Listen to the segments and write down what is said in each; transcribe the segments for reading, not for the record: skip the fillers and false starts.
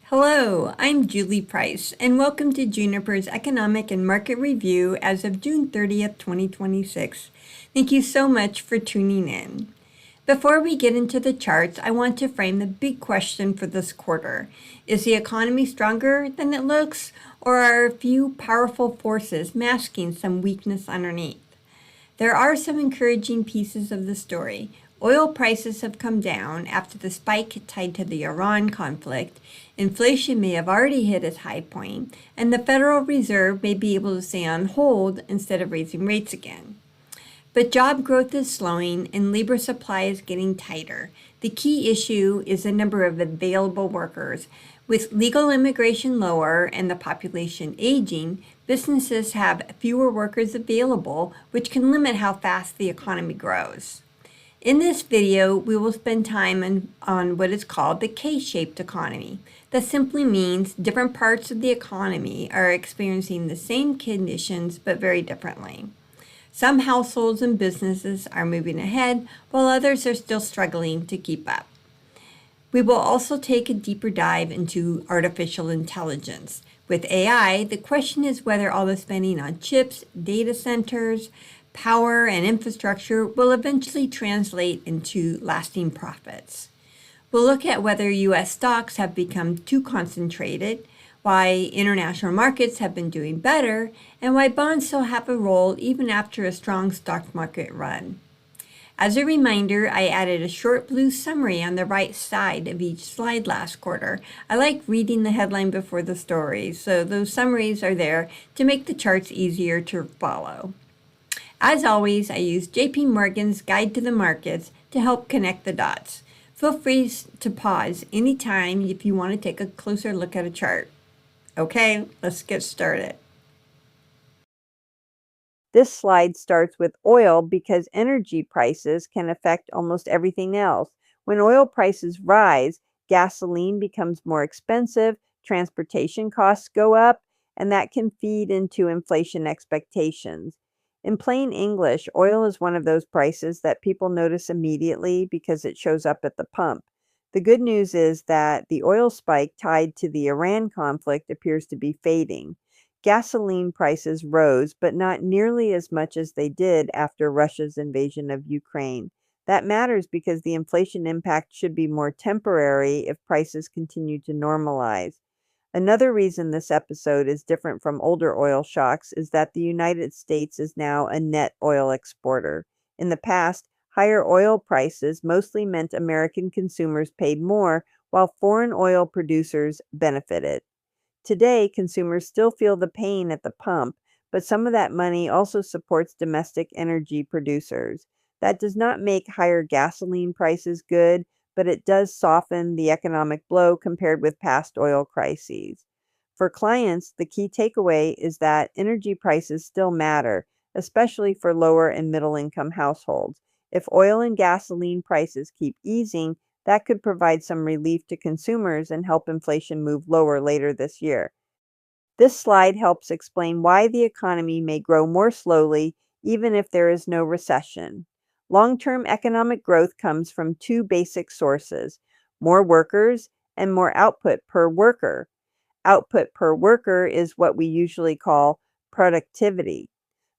Hello, I'm Julie Price, and welcome to Juniper's Economic and Market Review as of June 30th, 2026. Thank you so much for tuning in. Before we get into the charts, I want to frame the big question for this quarter. Is the economy stronger than it looks, or are a few powerful forces masking some weakness underneath? There are some encouraging pieces of the story. Oil prices have come down after the spike tied to the Iran conflict. Inflation may have already hit its high point, and the Federal Reserve may be able to stay on hold instead of raising rates again. But job growth is slowing and labor supply is getting tighter. The key issue is the number of available workers. With legal immigration lower and the population aging, businesses have fewer workers available, which can limit how fast the economy grows. In this video, we will spend time on what is called the K-shaped economy. That simply means different parts of the economy are experiencing the same conditions but very differently. Some households and businesses are moving ahead, while others are still struggling to keep up. We will also take a deeper dive into artificial intelligence. With AI, the question is whether all the spending on chips, data centers, power, and infrastructure will eventually translate into lasting profits. We'll look at whether U.S. stocks have become too concentrated, why international markets have been doing better, and why bonds still have a role even after a strong stock market run. As a reminder, I added a short blue summary on the right side of each slide last quarter. I like reading the headline before the story, so those summaries are there to make the charts easier to follow. As always, I use JP Morgan's Guide to the Markets to help connect the dots. Feel free to pause anytime if you want to take a closer look at a chart. Okay, let's get started. This slide starts with oil because energy prices can affect almost everything else. When oil prices rise, gasoline becomes more expensive, transportation costs go up, and that can feed into inflation expectations. In plain English, oil is one of those prices that people notice immediately because it shows up at the pump. The good news is that the oil spike tied to the Iran conflict appears to be fading. Gasoline prices rose, but not nearly as much as they did after Russia's invasion of Ukraine. That matters because the inflation impact should be more temporary if prices continue to normalize. Another reason this episode is different from older oil shocks is that the United States is now a net oil exporter. In the past, higher oil prices mostly meant American consumers paid more, while foreign oil producers benefited. Today, consumers still feel the pain at the pump, but some of that money also supports domestic energy producers. That does not make higher gasoline prices good, but it does soften the economic blow compared with past oil crises. For clients, the key takeaway is that energy prices still matter, especially for lower and middle income households. If oil and gasoline prices keep easing, that could provide some relief to consumers and help inflation move lower later this year. This slide helps explain why the economy may grow more slowly even if there is no recession. Long-term economic growth comes from two basic sources: more workers and more output per worker. Output per worker is what we usually call productivity.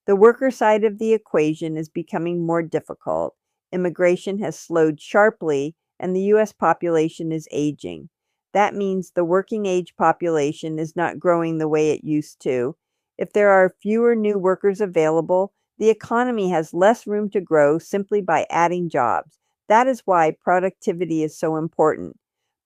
The worker side of the equation is becoming more difficult. Immigration has slowed sharply, and the U.S. population is aging. That means the working age population is not growing the way it used to. If there are fewer new workers available, the economy has less room to grow simply by adding jobs. That is why productivity is so important.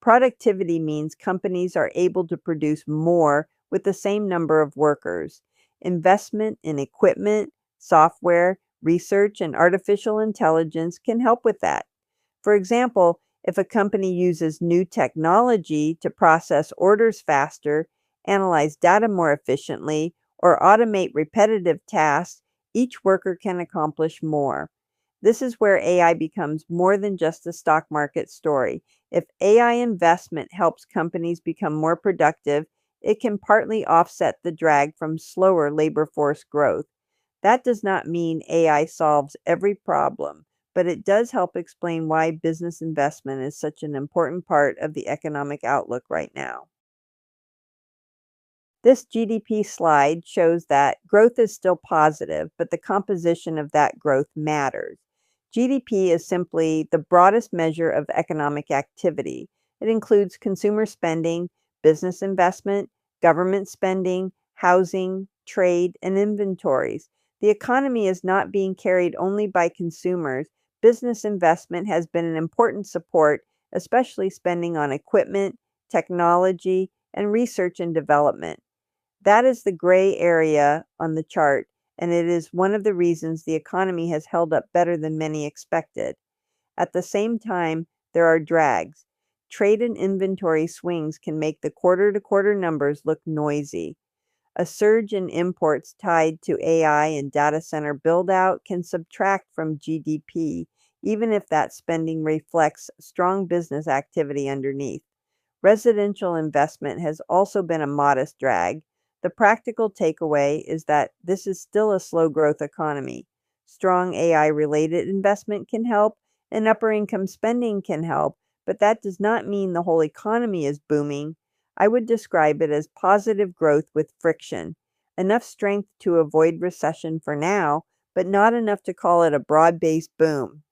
Productivity means companies are able to produce more with the same number of workers. Investment in equipment, software, research, and artificial intelligence can help with that. For example, if a company uses new technology to process orders faster, analyze data more efficiently, or automate repetitive tasks, each worker can accomplish more. This is where AI becomes more than just a stock market story. If AI investment helps companies become more productive, it can partly offset the drag from slower labor force growth. That does not mean AI solves every problem, but it does help explain why business investment is such an important part of the economic outlook right now. This GDP slide shows that growth is still positive, but the composition of that growth matters. GDP is simply the broadest measure of economic activity. It includes consumer spending, business investment, government spending, housing, trade, and inventories. The economy is not being carried only by consumers. Business investment has been an important support, especially spending on equipment, technology, and research and development. That is the gray area on the chart, and it is one of the reasons the economy has held up better than many expected. At the same time, there are drags. Trade and inventory swings can make the quarter to quarter numbers look noisy. A surge in imports tied to AI and data center build-out can subtract from GDP, even if that spending reflects strong business activity underneath. Residential investment has also been a modest drag. The practical takeaway is that this is still a slow growth economy. Strong AI related investment can help, and upper income spending can help, but that does not mean the whole economy is booming. I would describe it as positive growth with friction. Enough strength to avoid recession for now, but not enough to call it a broad based boom.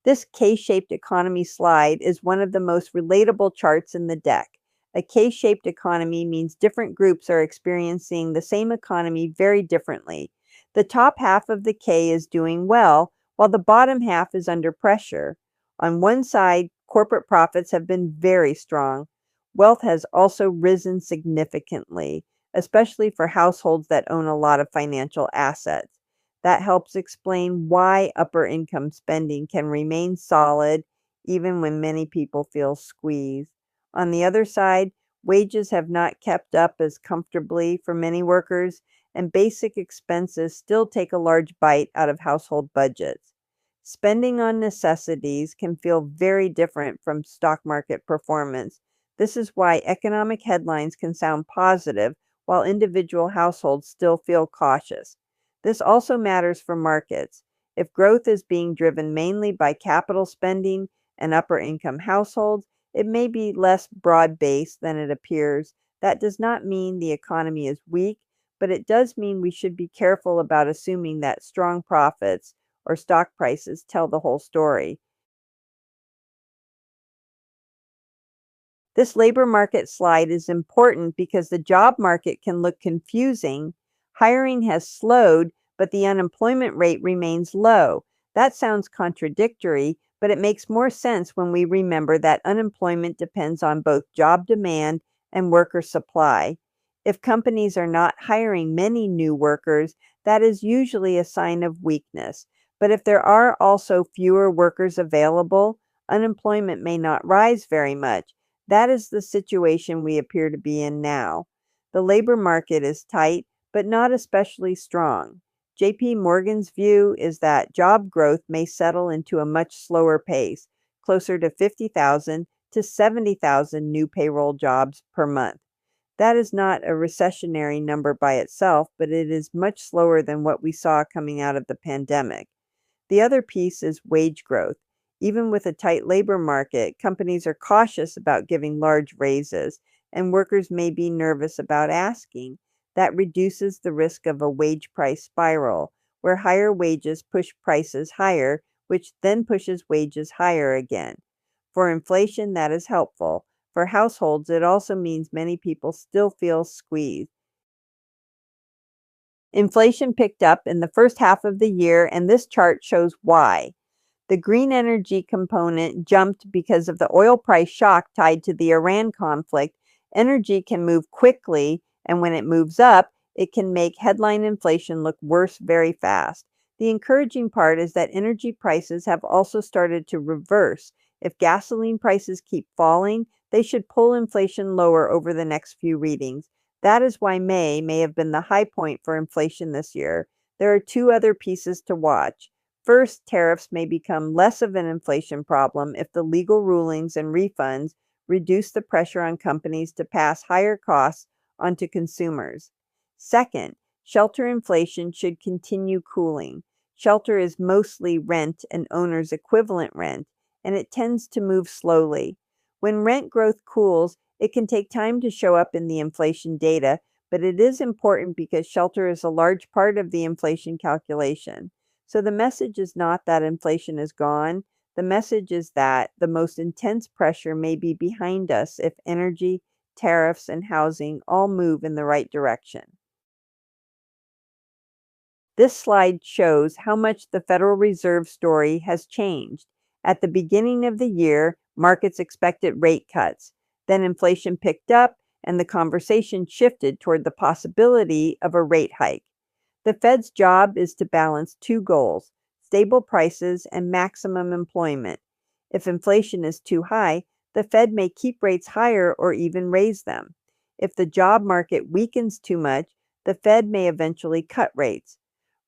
This K-shaped economy slide is one of the most relatable charts in the deck. A K-shaped economy means different groups are experiencing the same economy very differently. The top half of the K is doing well, while the bottom half is under pressure. On one side, corporate profits have been very strong. Wealth has also risen significantly, especially for households that own a lot of financial assets. That helps explain why upper income spending can remain solid even when many people feel squeezed. On the other side, wages have not kept up as comfortably for many workers, and basic expenses still take a large bite out of household budgets. Spending on necessities can feel very different from stock market performance. This is why economic headlines can sound positive while individual households still feel cautious. This also matters for markets. If growth is being driven mainly by capital spending and upper income households, it may be less broad based than it appears. That does not mean the economy is weak, but it does mean we should be careful about assuming that strong profits or stock prices tell the whole story. This labor market slide is important because the job market can look confusing. Hiring has slowed, but the unemployment rate remains low. That sounds contradictory, but it makes more sense when we remember that unemployment depends on both job demand and worker supply. If companies are not hiring many new workers, that is usually a sign of weakness. But if there are also fewer workers available, unemployment may not rise very much. That is the situation we appear to be in now. The labor market is tight, but not especially strong. JP Morgan's view is that job growth may settle into a much slower pace, closer to 50,000 to 70,000 new payroll jobs per month. That is not a recessionary number by itself, but it is much slower than what we saw coming out of the pandemic. The other piece is wage growth. Even with a tight labor market, companies are cautious about giving large raises, and workers may be nervous about asking. That reduces the risk of a wage price spiral, where higher wages push prices higher, which then pushes wages higher again. For inflation, that is helpful. For households, it also means many people still feel squeezed. Inflation picked up in the first half of the year, and this chart shows why. The green energy component jumped because of the oil price shock tied to the Iran conflict. Energy can move quickly, and when it moves up, it can make headline inflation look worse very fast. The encouraging part is that energy prices have also started to reverse. If gasoline prices keep falling, they should pull inflation lower over the next few readings. That is why May have been the high point for inflation this year. There are two other pieces to watch. First, tariffs may become less of an inflation problem if the legal rulings and refunds reduce the pressure on companies to pass higher costs onto consumers. Second, shelter inflation should continue cooling. Shelter is mostly rent and owner's equivalent rent, and it tends to move slowly. When rent growth cools, It can take time to show up in the inflation data, but it is important because shelter is a large part of the inflation calculation. So the message is not that inflation is gone. The message is that the most intense pressure may be behind us if energy, tariffs, and housing all move in the right direction. This slide shows how much the Federal Reserve story has changed. At the beginning of the year, markets expected rate cuts. Then inflation picked up and the conversation shifted toward the possibility of a rate hike. The Fed's job is to balance two goals: stable prices and maximum employment. If inflation is too high, the Fed may keep rates higher or even raise them. If the job market weakens too much, the Fed may eventually cut rates.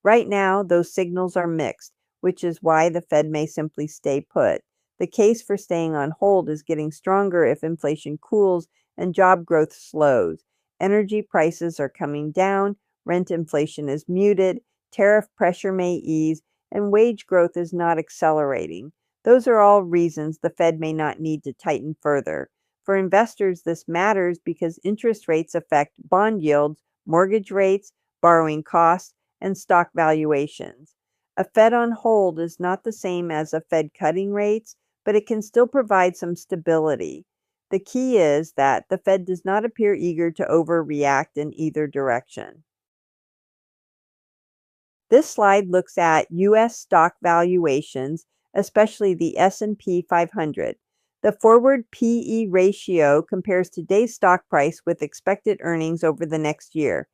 Right now, those signals are mixed, which is why the Fed may simply stay put. The case for staying on hold is getting stronger if inflation cools and job growth slows. Energy prices are coming down, rent inflation is muted, tariff pressure may ease, and wage growth is not accelerating. Those are all reasons the Fed may not need to tighten further. For investors, this matters because interest rates affect bond yields, mortgage rates, borrowing costs, and stock valuations. A Fed on hold is not the same as a Fed cutting rates, but it can still provide some stability. The key is that the Fed does not appear eager to overreact in either direction. This slide looks at US stock valuations, especially the S&P 500. The forward PE ratio compares today's stock price with expected earnings over the next year.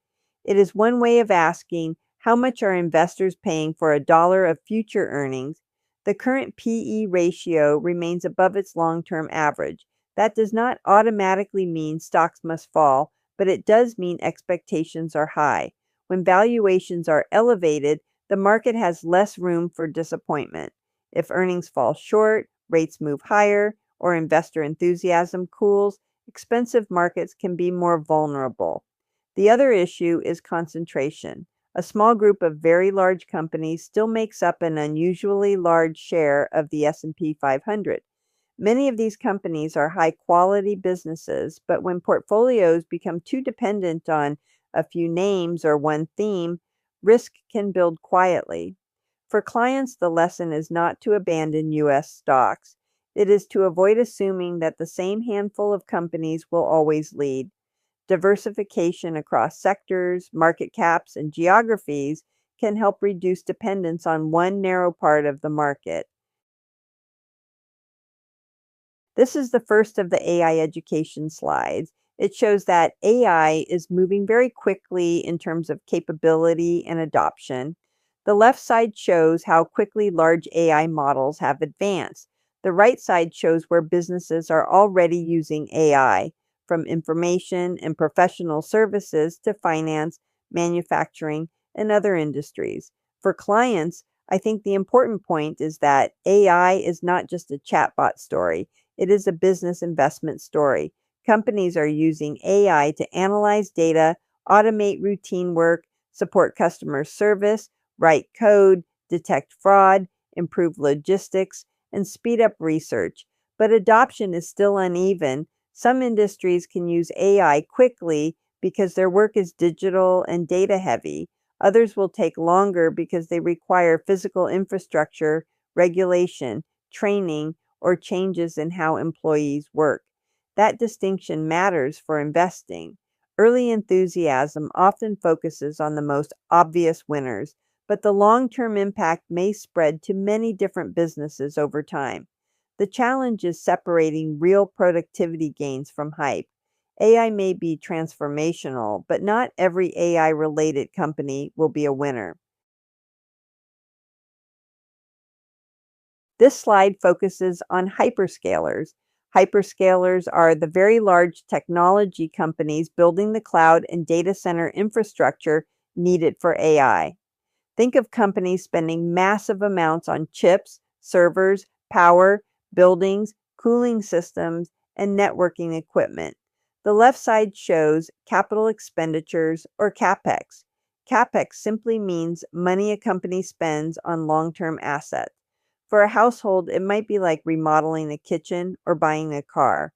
It is one way of asking, how much are investors paying for a dollar of future earnings? The current PE ratio remains above its long-term average. That does not automatically mean stocks must fall, but it does mean expectations are high. When valuations are elevated, the market has less room for disappointment. If earnings fall short, rates move higher, or investor enthusiasm cools, expensive markets can be more vulnerable. The other issue is concentration. A small group of very large companies still makes up an unusually large share of the S&P 500. Many of these companies are high-quality businesses, but when portfolios become too dependent on a few names or one theme, risk can build quietly. For clients, the lesson is not to abandon U.S. stocks. It is to avoid assuming that the same handful of companies will always lead. Diversification across sectors, market caps, and geographies can help reduce dependence on one narrow part of the market. This is the first of the AI education slides. It shows that AI is moving very quickly in terms of capability and adoption. The left side shows how quickly large AI models have advanced. The right side shows where businesses are already using AI, from information and professional services to finance, manufacturing, and other industries. For clients, I think the important point is that AI is not just a chatbot story. It is a business investment story. Companies are using AI to analyze data, automate routine work, support customer service, write code, detect fraud, improve logistics, and speed up research. But adoption is still uneven. Some industries can use AI quickly because their work is digital and data heavy. Others will take longer because they require physical infrastructure, regulation, training, or changes in how employees work. That distinction matters for investing. Early enthusiasm often focuses on the most obvious winners, but the long-term impact may spread to many different businesses over time. The challenge is separating real productivity gains from hype. AI may be transformational, but not every AI-related company will be a winner. This slide focuses on hyperscalers. Hyperscalers are the very large technology companies building the cloud and data center infrastructure needed for AI. Think of companies spending massive amounts on chips, servers, power, buildings, cooling systems, and networking equipment. The left side shows capital expenditures, or CapEx. CapEx simply means money a company spends on long-term assets. For a household, it might be like remodeling a kitchen or buying a car.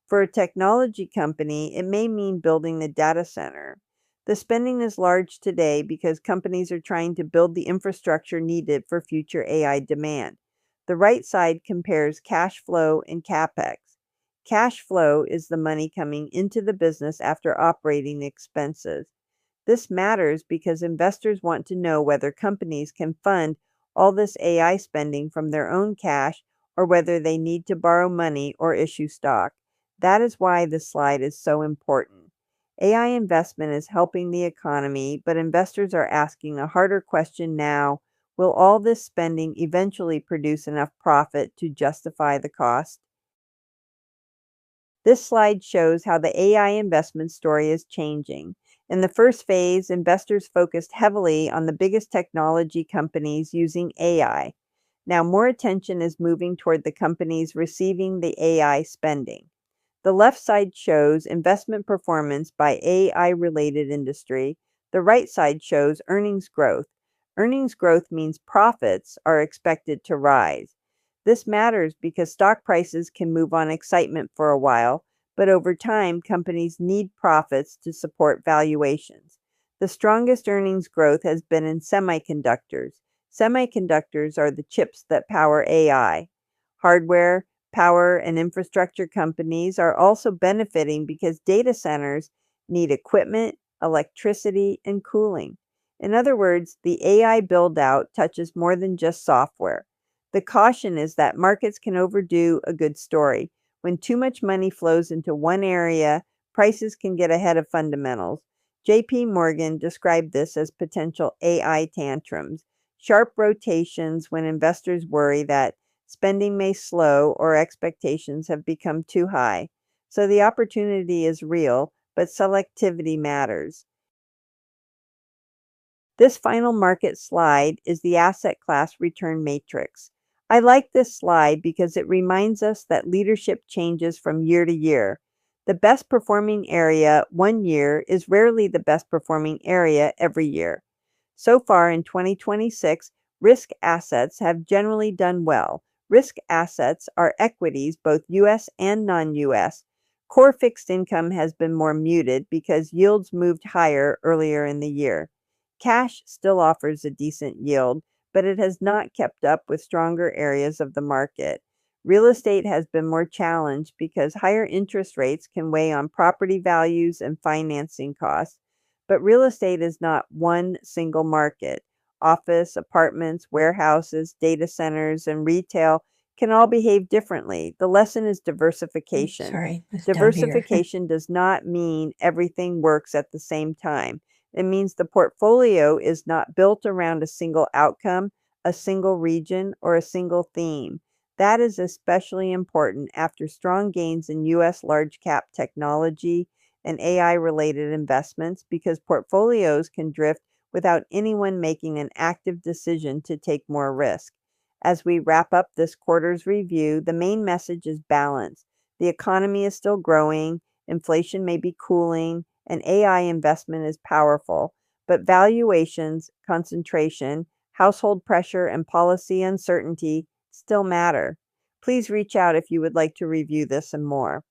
For a technology company, it may mean building the data center. The spending is large today because companies are trying to build the infrastructure needed for future AI demand. The right side compares cash flow and capex. Cash flow is the money coming into the business after operating expenses. This matters because investors want to know whether companies can fund all this AI spending from their own cash or whether they need to borrow money or issue stock. That is why this slide is so important. AI investment is helping the economy, but investors are asking a harder question now. Will all this spending eventually produce enough profit to justify the cost? This slide shows how the AI investment story is changing. In the first phase, investors focused heavily on the biggest technology companies using AI. Now, more attention is moving toward the companies receiving the AI spending. The left side shows investment performance by AI-related industry. The right side shows earnings growth. Earnings growth means profits are expected to rise. This matters because stock prices can move on excitement for a while, but over time, companies need profits to support valuations. The strongest earnings growth has been in semiconductors. Semiconductors are the chips that power AI. Hardware, power, and infrastructure companies are also benefiting because data centers need equipment, electricity, and cooling. In other words, the AI build-out touches more than just software. The caution is that markets can overdo a good story. When too much money flows into one area, prices can get ahead of fundamentals. JP Morgan described this as potential AI tantrums, sharp rotations when investors worry that spending may slow or expectations have become too high. So the opportunity is real, but selectivity matters. This final market slide is the asset class return matrix. I like this slide because it reminds us that leadership changes from year to year. The best performing area one year is rarely the best performing area every year. So far in 2026, risk assets have generally done well. Risk assets are equities, both US and non-US. Core fixed income has been more muted because yields moved higher earlier in the year. Cash still offers a decent yield, but it has not kept up with stronger areas of the market. Real estate has been more challenged because higher interest rates can weigh on property values and financing costs. But real estate is not one single market. Office, apartments, warehouses, data centers, and retail can all behave differently. The lesson is diversification. Sorry, it's down here. Diversification does not mean everything works at the same time. It means the portfolio is not built around a single outcome, a single region, or a single theme. That is especially important after strong gains in US large cap technology and AI related investments because portfolios can drift without anyone making an active decision to take more risk. As we wrap up this quarter's review, the main message is balance. The economy is still growing, inflation may be cooling, and AI investment is powerful, but valuations, concentration, household pressure, and policy uncertainty still matter. Please reach out if you would like to review this and more.